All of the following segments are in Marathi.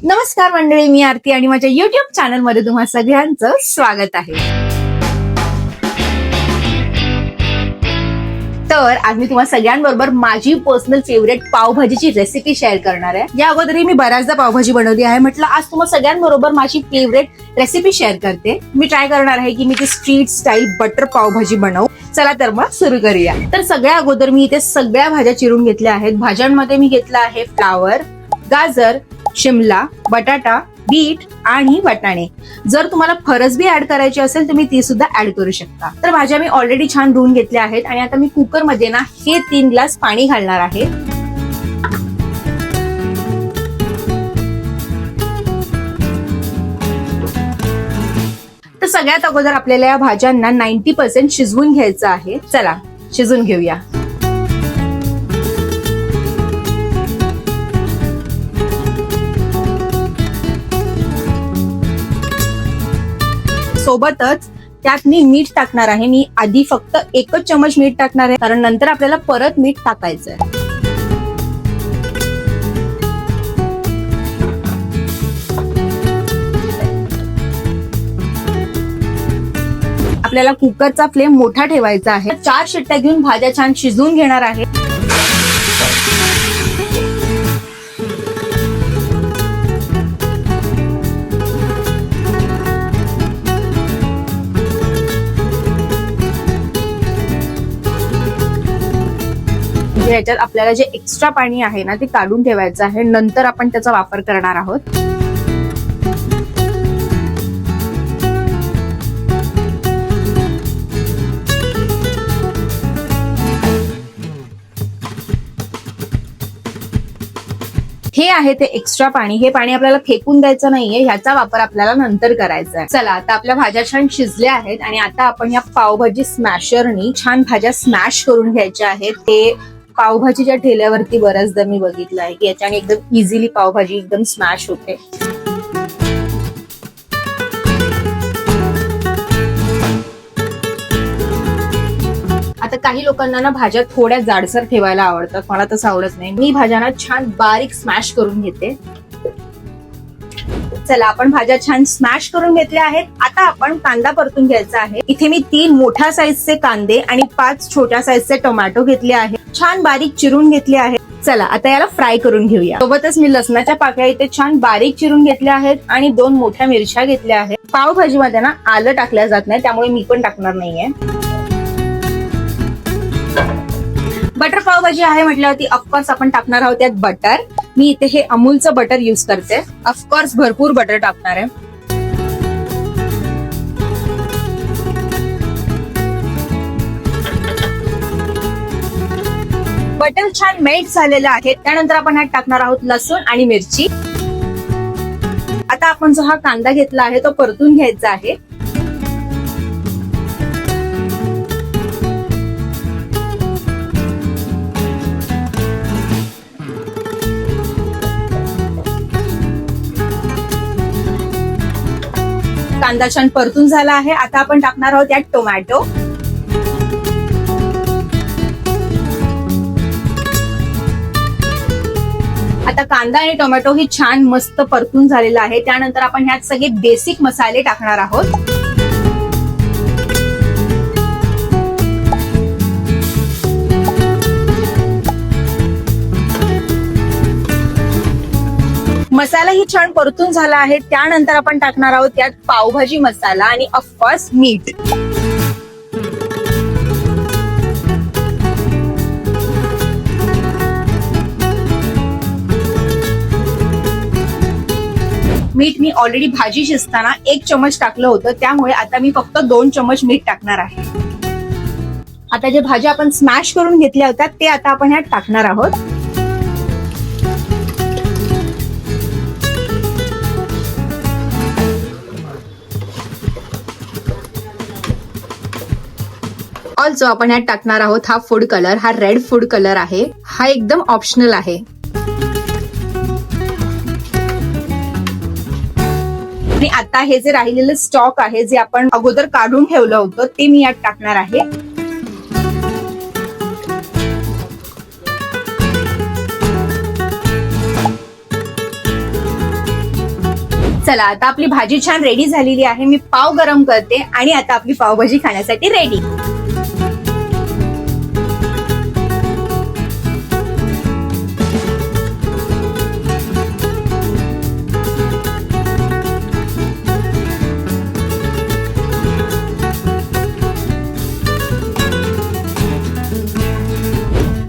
नमस्कार मंडळी, मी आरती आणि माझ्या युट्यूब चॅनल मध्ये तुम्हा सगळ्यांचं स्वागत आहे. तर आज मी तुम्हा सगळ्यांबरोबर माझी पर्सनल फेवरेट पावभाजीची रेसिपी शेअर करणार आहे. या अगोदरही मी बऱ्याचदा पावभाजी बनवली आहे. म्हटलं आज तुम्हा सगळ्यांबरोबर माझी फेवरेट रेसिपी शेअर करते. मी ट्राय करणार आहे की मी ती स्ट्रीट स्टाईल बटर पावभाजी बनवू. चला तर मग सुरू करूया. तर सगळ्या अगोदर मी इथे सगळ्या भाज्या चिरून घेतल्या आहेत. भाज्यांमध्ये मी घेतला आहे फ्लावर, गाजर, शिमला, बटाटा, बीट आणि वाटाणे. जर तुम्हाला फरसबी ऍड करायची असेल तुम्ही ती सुद्धा ऍड करू शकता. तर भाज्या मी ऑलरेडी छान धुवून घेतल्या आहेत आणि आता मी कुकर मध्ये ना हे 3 ग्लास पाणी घालणार आहे. तर सगळ्यात अगोदर आपल्याला या भाज्यांना 90% शिजवून घ्यायचं आहे. चला शिजवून घेऊया. सोबतच त्यात मी मीठ टाकणार आहे. मी आधी फक्त 1 चमच मीठ टाकणार आहे, कारण नंतर आपल्याला परत मीठ टाकायचं आहे. आपल्याला कुकरचा फ्लेम मोठा ठेवायचा आहे. 4 शिट्ट्या घेऊन भाज्या छान शिजवून घेणार आहे. ह्याच्यात आपल्याला जे एक्स्ट्रा पाणी आहे ना ते काढून ठेवायचं आहे. नंतर आपण त्याचा वापर करणार आहोत. हे आहे ते एक्स्ट्रा पाणी. हे पाणी आपल्याला फेकून द्यायचं नाहीये, ह्याचा वापर आपल्याला नंतर करायचा आहे. चला आता आपल्या भाज्या छान शिजल्या आहेत आणि आता आपण या पावभाजी स्मॅशरनी छान भाज्या स्मॅश करून घ्यायच्या आहेत. ते पावभाजीच्या ठेल्यावरती बऱ्याचदा मी बघितलं आहे की याच्याने एकदम इझिली पावभाजी एकदम स्मॅश होते. आता काही लोकांना ना भाज्या थोड्या जाडसर ठेवायला आवडतात, मला तसं आवडत नाही. मी भाज्यांना छान बारीक स्मॅश करून घेते. चला आपण भाज्या छान स्मॅश करून घेतल्या आहेत. आता आपण कांदा परतून घ्यायचा आहे. इथे मी 3 मोठ्या साईजचे कांदे आणि 5 छोट्या साईजचे टोमॅटो घेतले आहेत. छान बारीक चिरून घेतले आहेत. चला आता याला फ्राय करून घेऊया. सोबतच मी लसणाच्या पाकळ्या इथे छान बारीक चिरून घेतल्या आहेत आणि 2 मोठ्या मिरच्या घेतल्या आहेत. पावभाजीमध्ये ना आलं टाकल्या जात नाही, त्यामुळे मी पण टाकणार नाहीये. बटर पावभाजी आहे म्हटल्यावरती ऑफकोर्स आपण टाकणार आहोत त्यात बटर. मी इथे हे अमूलचं बटर युज करते. ऑफकोर्स भरपूर बटर टाकणार आहे. बटर छान मेल्ट झालेलं आहे. त्यानंतर आपण ह्यात टाकणार आहोत लसूण आणि मिरची. आता आपण जो हा कांदा घेतला आहे तो परतून घ्यायचा आहे. कांदा छान परतून झाला आहे. आता आपण टाकणार आहोत यात टोमॅटो. आता कांदा आणि टोमॅटो ही छान मस्त परतून झालेला आहे. त्यानंतर आपण ह्यात सगळे बेसिक मसाले टाकणार आहोत. मसाला ही छान परतून झाला आहे. त्यानंतर आपण टाकणार आहोत यात पावभाजी मसाला आणि ऑफकोर्स मीठ. मीठ मी ऑलरेडी भाजी शिजताना 1 चमच टाकलं होतं, त्यामुळे आता मी फक्त 2 चमच मीठ टाकणार आहे. आता जे भाज्या आपण स्मॅश करून घेतल्या होत्या ते आता आपण यात टाकणार आहोत. ऑल्सो आपण यात टाकणार आहोत हा फूड कलर. हा रेड फूड कलर आहे. हा एकदम ऑप्शनल आहे. आणि आता हे जे राहिलेलं स्टॉक आहे जे आपण अगोदर काढून ठेवलं होतं ते मी यात टाकणार आहे. चला आता आपली भाजी छान रेडी झालेली आहे. मी पाव गरम करते आणि आता आपली पावभाजी खाण्यासाठी रेडी.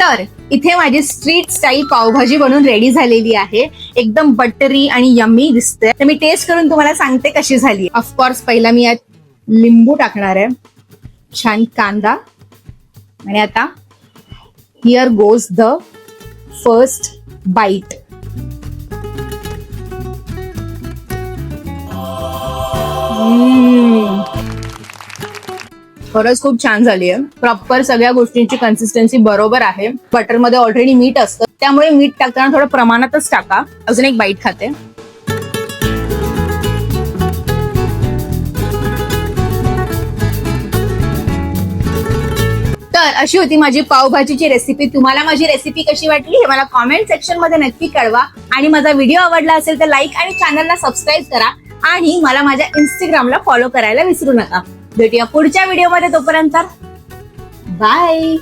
तर इथे माझी स्ट्रीट स्टाईल पावभाजी बनून रेडी झालेली आहे. एकदम बटरी आणि यम्मी दिसते. तर मी टेस्ट करून तुम्हाला सांगते कशी झाली. ऑफकोर्स पहिला मी यात लिंबू टाकणार आहे, छान कांदा, आणि आता here goes the first bite. खरंच खूप छान झाली आहे. प्रॉपर सगळ्या गोष्टींची कन्सिस्टन्सी बरोबर आहे. बटर मध्ये ऑलरेडी मीठ असतं, त्यामुळे मीठ टाकताना थोडं प्रमाणातच टाका. अजून एक बाईट खाते. तर अशी होती माझी पावभाजीची रेसिपी. तुम्हाला माझी रेसिपी कशी वाटली हे मला कॉमेंट सेक्शन मध्ये नक्की कळवा. आणि माझा व्हिडिओ आवडला असेल तर लाईक आणि चॅनलला सबस्क्राईब करा. आणि मला माझ्या इंस्टाग्रामला फॉलो करायला विसरू नका. भेटूया पुढच्या व्हिडिओमध्ये. तोपर्यंत बाय.